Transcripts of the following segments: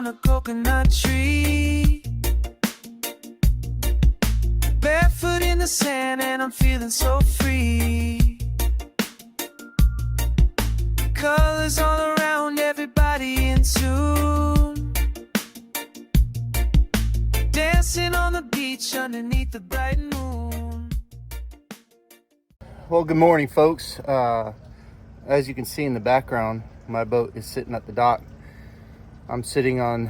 on a coconut tree. Barefoot in the sand and I'm feeling so free. Colors all around, everybody in tune. Dancing on the beach underneath the bright moon. Well, good morning, folks. As you can see in the background, my boat is sitting at the dock. I'm sitting on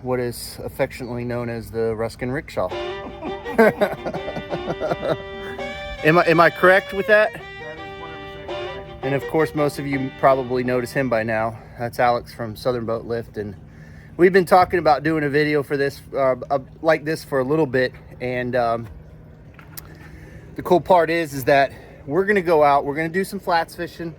what is affectionately known as the Ruskin Rikshaw. Am I correct with that? That is 100% correct. And of course, most of you probably notice him by now. That's Alex from Southern Boat Lift, and we've been talking about doing a video for this, like this, for a little bit. And the cool part is that we're gonna go out. We're gonna do some flats fishing.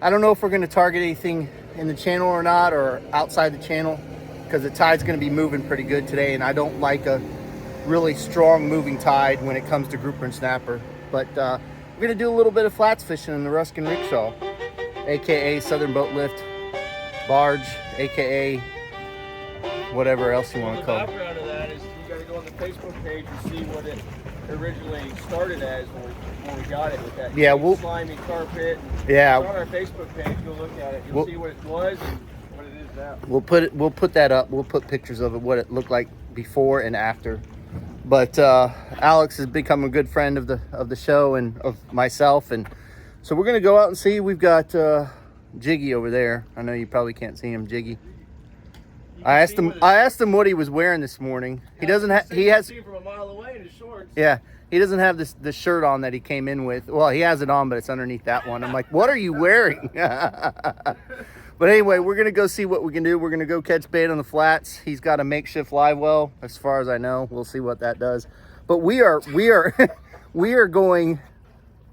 I don't know if we're gonna target anything in the channel or not, or outside the channel, because the tide's gonna be moving pretty good today, and I don't like a really strong moving tide when it comes to grouper and snapper. But we're gonna do a little bit of flats fishing in the Ruskin Rikshaw, aka Southern Boat Lift barge, aka whatever else you want to call it. The background of that is you got to go on the Facebook page and see what it originally started as when we got it with that slimy carpet. Yeah, it's on our Facebook page. Go look at it. You'll see what it was and what it is now. We'll put that up. We'll put pictures of it, what it looked like before and after. But Alex has become a good friend of the show and of myself, and so we're gonna go out and see. We've got Jiggy over there. I know you probably can't see him, Jiggy. I asked him what he was wearing this morning. He doesn't have. He has. From a mile away in his shorts. Yeah, he doesn't have the shirt on that he came in with. Well, he has it on, but it's underneath that one. I'm like, what are you wearing? But anyway, we're gonna go see what we can do. We're gonna go catch bait on the flats. He's got a makeshift live well, as far as I know. We'll see what that does. But we are we are going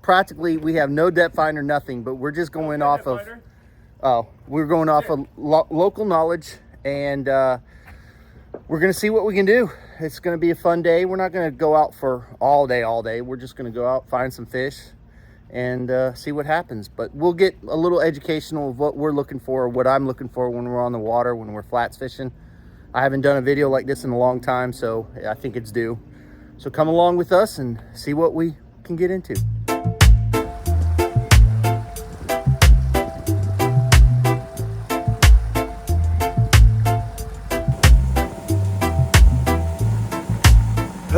practically. We have no depth finder, nothing. But we're just going off of. Oh, we're going off of local knowledge. And we're gonna see what we can do. It's gonna be a fun day. We're not gonna go out for all day. We're just gonna go out, find some fish, and see what happens. But we'll get a little educational of what we're looking for, or what I'm looking for when we're on the water, when we're flats fishing. I haven't done a video like this in a long time, so I think it's due. So come along with us and see what we can get into.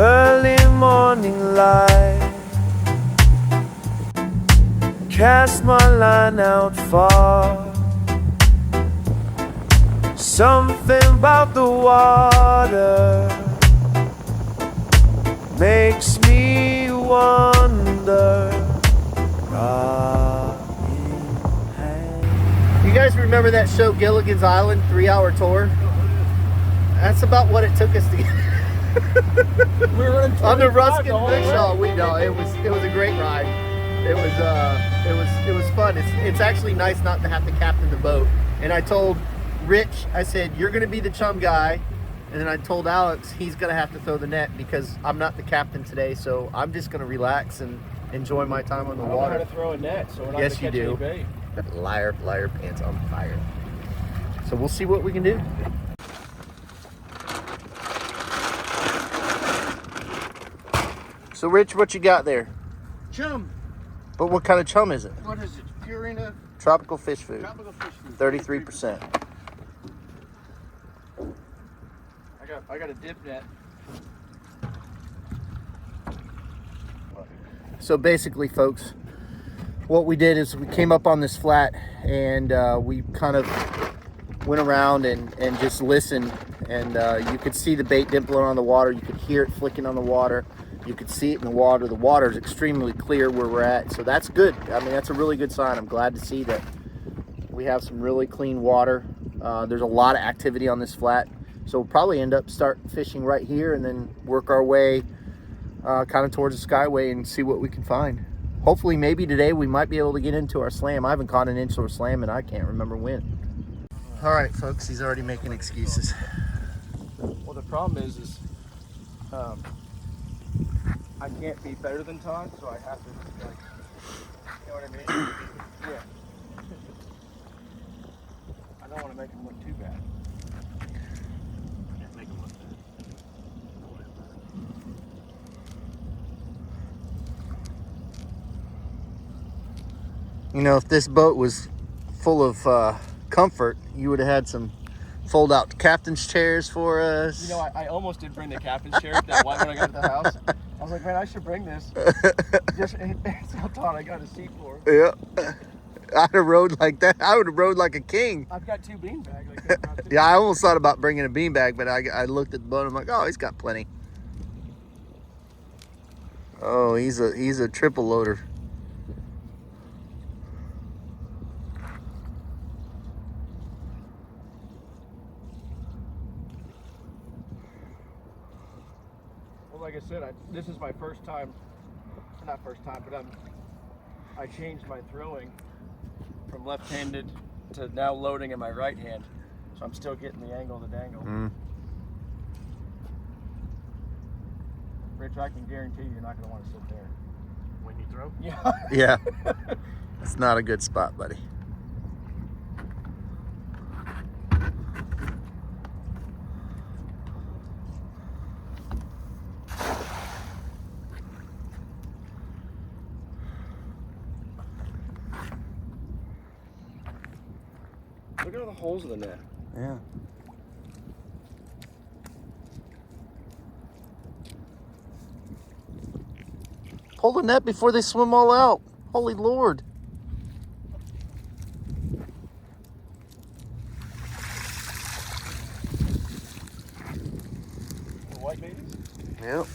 Early morning light, cast my line out far. Something about the water makes me wonder. You guys remember that show, Gilligan's Island, 3-hour tour? That's about what it took us to get. We were running On the Ruskin Rikshaw. We know it was a great ride. It was fun. It's actually nice not to have to captain the boat. And I told Rich, I said, you're gonna be the chum guy, and then I told Alex he's gonna have to throw the net because I'm not the captain today, so I'm just gonna relax and enjoy my time on the water. I don't know how to throw a net, so we're not Yes, gonna catch you do. any bait. Liar pants on fire. So we'll see what we can do. So Rich, what you got there? Chum. But what kind of chum is it? What is it? Purina Tropical fish food. tropical fish food. 33%. I got a dip net. So basically, folks, what we did is we came up on this flat and we kind of went around and just listened, and you could see the bait dimpling on the water. You could hear it flicking on the water. You could see it in the water. The water is extremely clear where we're at, so that's good. I mean, that's a really good sign. I'm glad to see that we have some really clean water. There's a lot of activity on this flat, so we'll probably end up start fishing right here and then work our way kind of towards the Skyway and see what we can find. Hopefully, maybe today we might be able to get into our slam. I haven't caught an inshore slam and I can't remember when. All right, folks, he's already making excuses. Well, the problem is I can't be better than Todd, so I have to, like, you know what I mean? Yeah. I don't want to make him look too bad. You know, if this boat was full of comfort, you would have had some fold out captain's chairs for us. You know, I almost did bring the captain's chair that one when I got to the house. I was like, man, I should bring this. Just it's how taut I got a seat for. Yeah. I'd have rode like that. I would have rode like a king. I've got 2 bean bags. I could have Yeah, I almost thought about bringing a beanbag, but I looked at the boat. I'm like, oh, he's got plenty. Oh, he's a triple loader. Well, like I said, this is my first time. Not first time, but I changed my throwing from left-handed to now loading in my right hand, so I'm still getting the angle of the dangle. Rich, I can guarantee you're not going to want to sit there when you throw. Yeah. Yeah. It's not a good spot, buddy. Look at all the holes in the net. Yeah. Pull the net before they swim all out. Holy Lord. The white babies? Yep.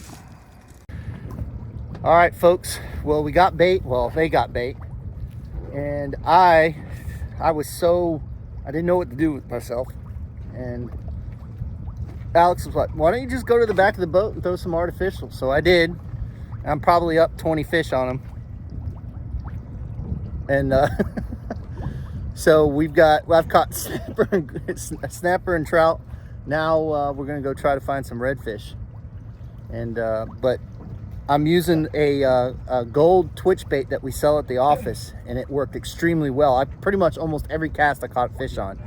All right, folks. Well, we got bait. Well, they got bait. And I was so, I didn't know what to do with myself. And Alex was like, why don't you just go to the back of the boat and throw some artificial? So I did. I'm probably up 20 fish on them. And so I've caught snapper and trout. Now we're gonna go try to find some redfish. And but I'm using a gold twitch bait that we sell at the office, and it worked extremely well. I pretty much almost every cast I caught fish on,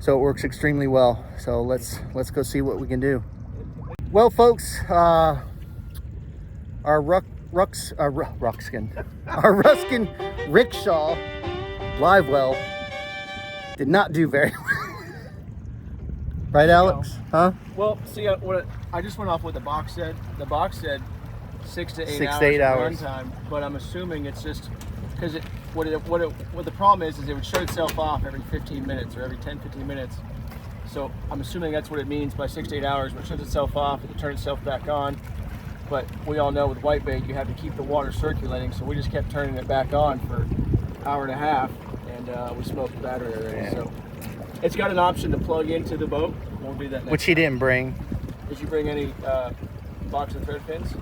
so it works extremely well. So let's go see what we can do. Well, folks, our Ruskin Rikshaw livewell did not do very well. Right, Alex? Huh? Well, see, I just went off what the box said. The box said 6 to 8 hours run time, but I'm assuming it's just because what the problem is it would shut itself off every 15 minutes or every 10-15 minutes. So I'm assuming that's what it means by 6 to 8 hours. When it shuts itself off, it turns itself back on. But we all know with whitebait, you have to keep the water circulating. So we just kept turning it back on for an hour and a half, and we smoked the battery already. Yeah. So it's got an option to plug into the boat. We'll do that next Which he time. didn't bring. Did you bring any box of thread fins?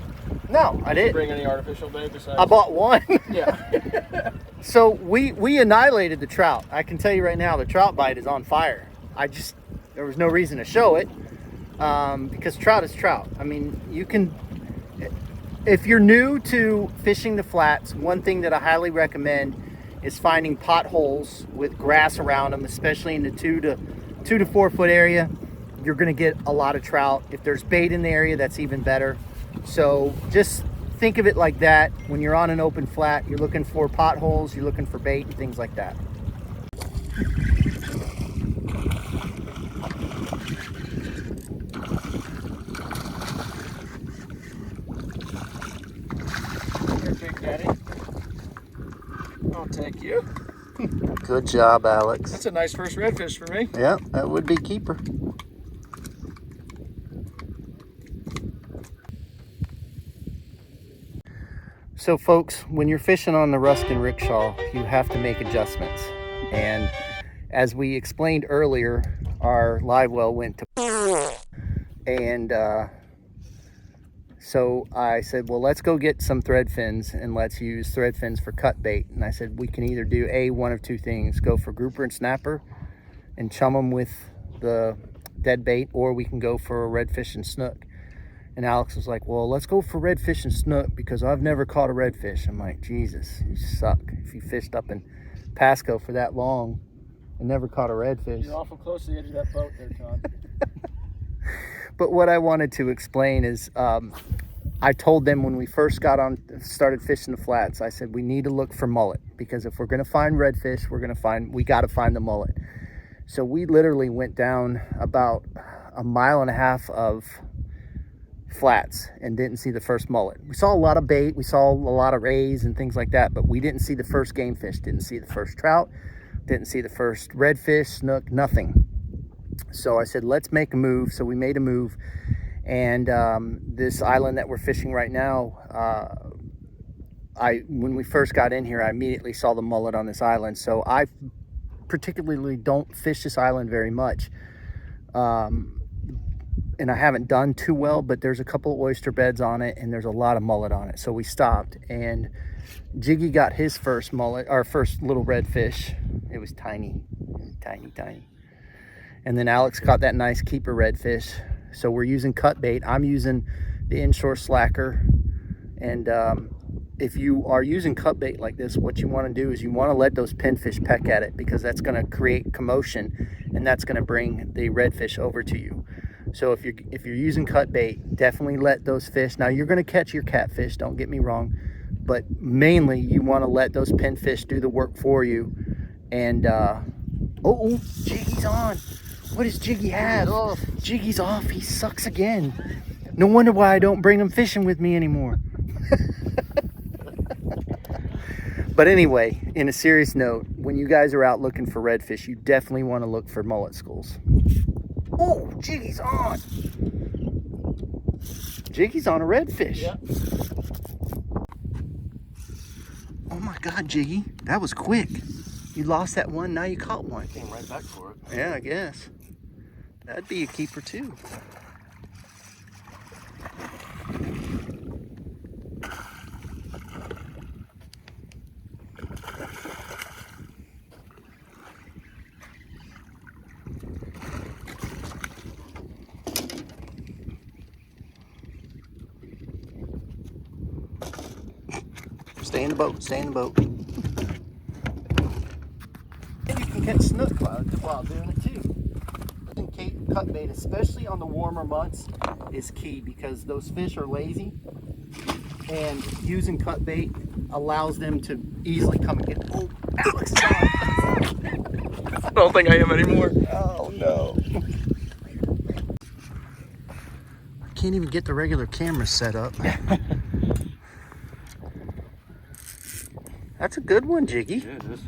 No, I Did you didn't. bring any artificial bait besides? I bought one. Yeah. So we annihilated the trout. I can tell you right now, the trout bite is on fire. There was no reason to show it because trout is trout. I mean, you can, if you're new to fishing the flats, one thing that I highly recommend is finding potholes with grass around them, especially in the 2 to 4 foot area. You're gonna get a lot of trout. If there's bait in the area, that's even better. So just think of it like that. When you're on an open flat, you're looking for potholes, you're looking for bait and things like that. Here, Big Daddy. I'll take you. Good job, Alex. That's a nice first redfish for me. Yeah, that would be keeper. So folks, when you're fishing on the Ruskin Rikshaw, you have to make adjustments. And as we explained earlier, our live well went to and so I said, well, let's go get some thread fins and let's use thread fins for cut bait. And I said, we can either do one of two things, go for grouper and snapper and chum them with the dead bait, or we can go for a redfish and snook. And Alex was like, well, let's go for redfish and snook because I've never caught a redfish. I'm like, Jesus, you suck. If you fished up in Pasco for that long and never caught a redfish. You're awful close to the edge of that boat there, Todd. But what I wanted to explain is I I told them when we first started fishing the flats, I said, we need to look for mullet, because if we're going to find redfish, we got to find the mullet. So we literally went down about 1.5 miles of flats and didn't see the first mullet. We saw a lot of bait, we saw a lot of rays and things like that, but we didn't see the first game fish, didn't see the first trout, didn't see the first redfish, snook, nothing. So I said, let's make a move. So we made a move, and this island that we're fishing right now, when we first got in here, I immediately saw the mullet on this island. So I particularly don't fish this island very much, and I haven't done too well, but there's a couple of oyster beds on it and there's a lot of mullet on it. So we stopped, and Jiggy got his first mullet, our first little redfish. It was tiny. And then Alex caught that nice keeper redfish. So we're using cut bait. I'm using the Inshore slacker. And if you are using cut bait like this, what you want to do is you want to let those pinfish peck at it, because that's going to create commotion and that's going to bring the redfish over to you. So if you're using cut bait, definitely let those fish. Now you're going to catch your catfish, don't get me wrong, but mainly you want to let those pinfish do the work for you. And oh, Jiggy's on. What does Jiggy have? Jiggy's off. He sucks again. No wonder why I don't bring him fishing with me anymore. But anyway, in a serious note, when you guys are out looking for redfish, you definitely want to look for mullet schools. Oh, Jiggy's on. Jiggy's on a redfish. Yep. Oh my God, Jiggy, that was quick. You lost that one, now you caught one. Came right back for it. Yeah, I guess. That'd be a keeper too. Stay in the boat, stay in the boat. And you can catch snook while doing it too. Using cut bait, especially on the warmer months, is key, because those fish are lazy, and using cut bait allows them to easily come and get. Oh, Alex! I don't think I am anymore. Oh no! I can't even get the regular camera set up. That's a good one, Jiggy. Yeah, it is.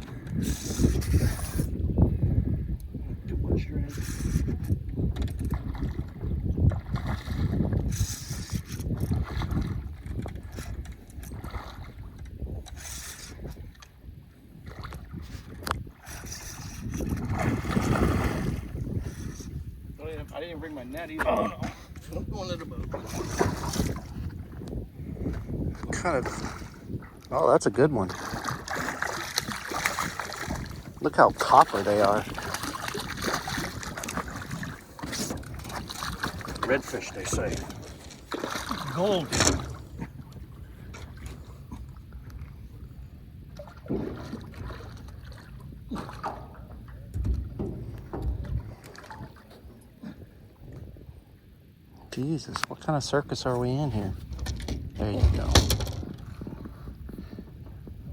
Too much strength. I didn't even bring my net either. Oh no. I'm going to the boat. Kind of. Oh, that's a good one. Look how copper they are. Redfish, they say. Gold. Jesus, what kind of circus are we in here? There you go.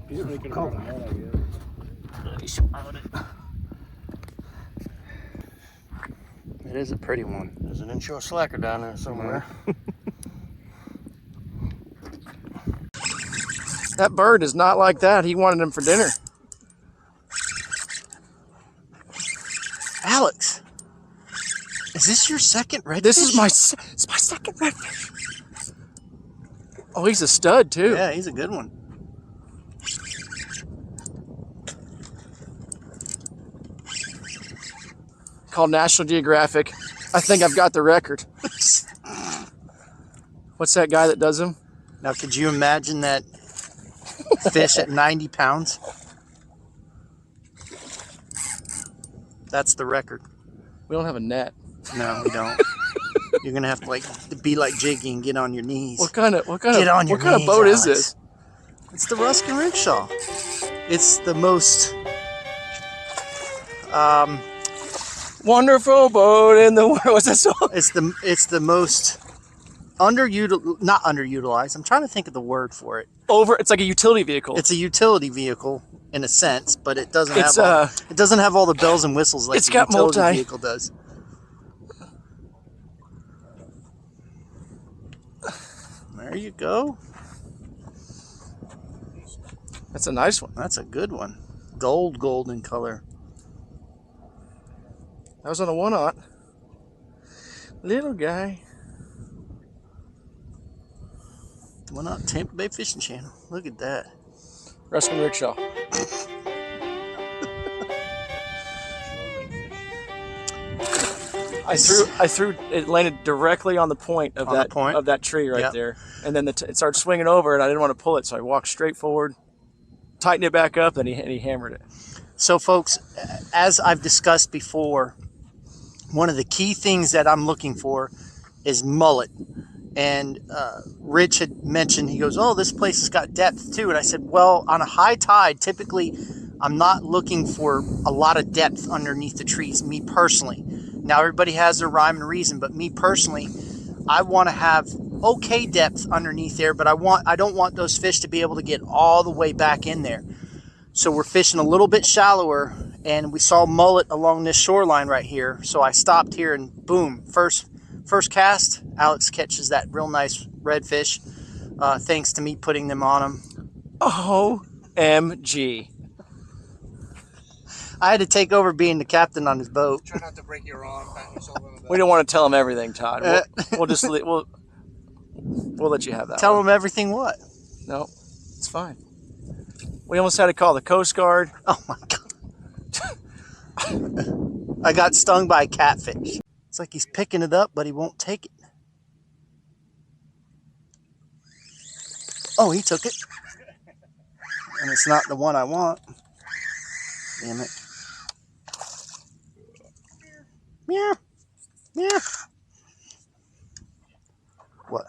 He's making a net, I guess. He swallowed it. It is a pretty one. There's an inshore slacker down there somewhere. That bird is not like that. He wanted him for dinner. Alex, is this your second redfish? This is it's my second redfish. Oh, he's a stud too. Yeah, he's a good one. Called National Geographic. I think I've got the record. What's that guy that does them? Now, could you imagine that fish at 90 pounds? That's the record. We don't have a net. No, we don't. You're gonna have to be like Jiggy and get on your knees. What kind of Get on what your kind of knees, boat is Alex. this? It's the Ruskin Rikshaw. It's the most Wonderful boat in the world. What's that song? it's the most not underutilized. I'm trying to think of the word for it. It's like a utility vehicle. It's a utility vehicle in a sense, but it doesn't It's, have all the bells and whistles like it's a got utility vehicle does. There you go. That's a nice one. That's a good one. Golden color. That was on a 1/0. Little guy. 1/0 Tampa Bay Fishing Channel. Look at that. Ruskin Rikshaw. I threw. It landed directly on the point of that tree right there, and then it started swinging over, and I didn't want to pull it, so I walked straight forward, tightened it back up, and he hammered it. So, folks, as I've discussed before, one of the key things that I'm looking for is mullet. And Rich had mentioned, he goes, "Oh, this place has got depth too." And I said, well, on a high tide, typically I'm not looking for a lot of depth underneath the trees, me personally. Now, everybody has their rhyme and reason, but me personally, I want to have okay depth underneath there, but I don't want those fish to be able to get all the way back in there. So we're fishing a little bit shallower, and we saw mullet along this shoreline right here. So I stopped here, and boom, first cast, Alex catches that real nice redfish, thanks to me putting them on him. OMG. I had to take over being the captain on his boat. Try not to break your arm, pat yourself on the back. We don't want to tell him everything, Todd. We'll just we'll let you have that. Tell him everything what? No, it's fine. We almost had to call the Coast Guard. Oh my God. I got stung by a catfish. It's like he's picking it up, but he won't take it. Oh, he took it. And it's not the one I want. Damn it. Meow. Meow. What?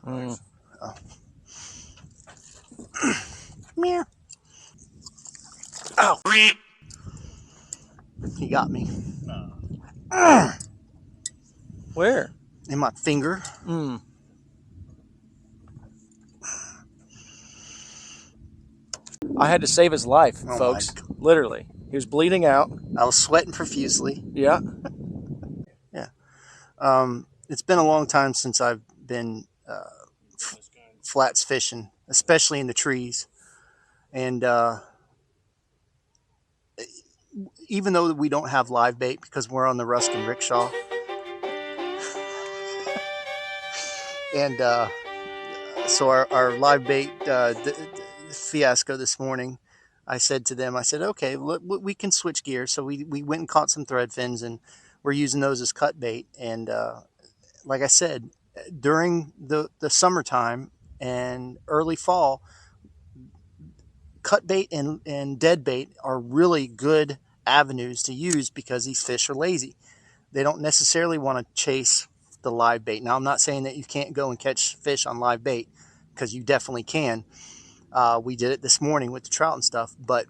Mm. Oh. Meow. Oh. He got me. Where? In my finger. Mm. I had to save his life, folks. Literally. He was bleeding out. I was sweating profusely. Yeah. Yeah. It's been a long time since I've been flats fishing, especially in the trees. And even though we don't have live bait because we're on the Ruskin Rikshaw. And so our live bait fiasco this morning, I said to them, I said, okay, look, we can switch gears. So we went and caught some threadfins, and we're using those as cut bait. And like I said, during the summertime and early fall, cut bait and dead bait are really good avenues to use because these fish are lazy. They don't necessarily want to chase the live bait. Now, I'm not saying that you can't go and catch fish on live bait, because you definitely can. We did it this morning with the trout and stuff, but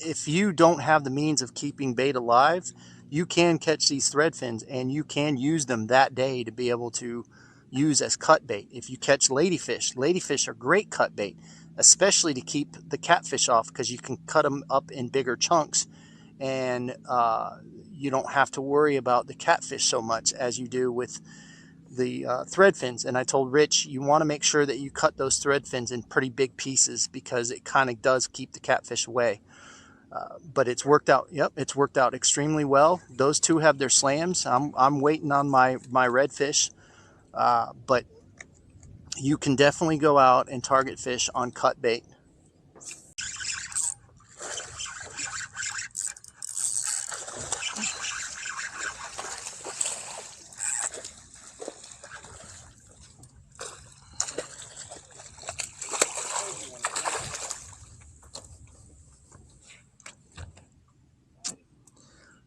if you don't have the means of keeping bait alive, you can catch these threadfins and you can use them that day to be able to use as cut bait. If you catch ladyfish are great cut bait, especially to keep the catfish off, because you can cut them up in bigger chunks, and you don't have to worry about the catfish so much as you do with the threadfins. And I told Rich, you want to make sure that you cut those threadfins in pretty big pieces, because it kind of does keep the catfish away. But it's worked out. Yep, it's worked out extremely well. Those two have their slams. I'm waiting on my redfish, but you can definitely go out and target fish on cut bait.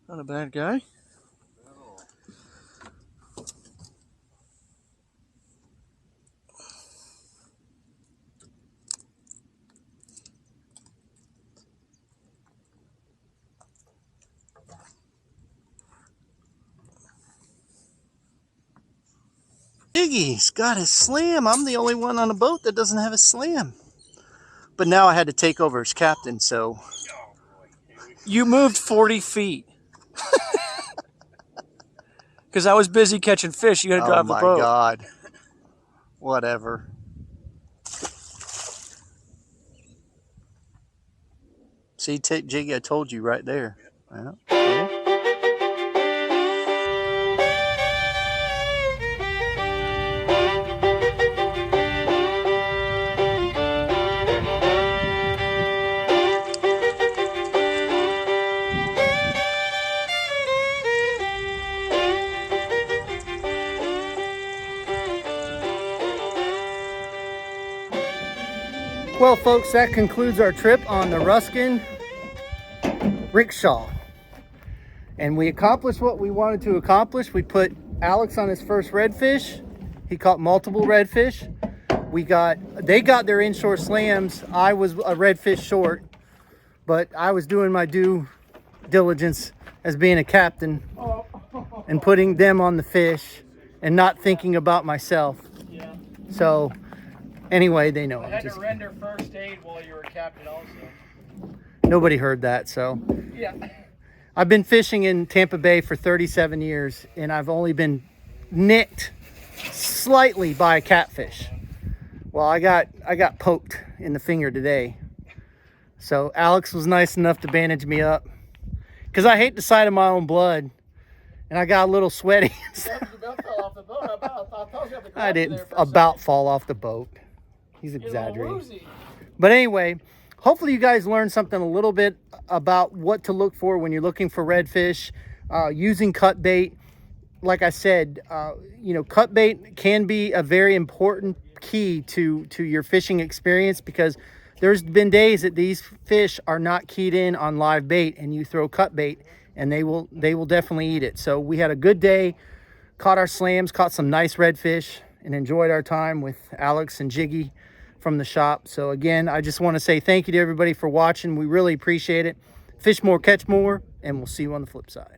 Not a bad guy. Jiggy's got his slam. I'm the only one on the boat that doesn't have a slam. But now I had to take over as captain, so. You moved 40 feet. Because I was busy catching fish. You got to drive the boat. Oh my God. Whatever. See, Jiggy, I told you right there. Well, okay. Well, folks, that concludes our trip on the Ruskin Rikshaw. And we accomplished what we wanted to accomplish. We put Alex on his first redfish. He caught multiple redfish. They got their inshore slams. I was a redfish short, but I was doing my due diligence as being a captain and putting them on the fish and not thinking about myself. Yeah. So anyway, they know. I had to render first aid while you were captain also. Nobody heard that, so. Yeah. I've been fishing in Tampa Bay for 37 years, and I've only been nicked slightly by a catfish. Well, I got poked in the finger today. So Alex was nice enough to bandage me up. Because I hate the sight of my own blood, and I got a little sweaty. I didn't about fall off the boat. He's exaggerating. But anyway, hopefully you guys learned something a little bit about what to look for when you're looking for redfish, using cut bait. Like I said, you know, cut bait can be a very important key to your fishing experience, because there's been days that these fish are not keyed in on live bait, and you throw cut bait and they will definitely eat it. So we had a good day, caught our slams, caught some nice redfish, and enjoyed our time with Alex and Jiggy from the shop. So again, I just want to say thank you to everybody for watching. We really appreciate it. Fish more, catch more, and we'll see you on the flip side.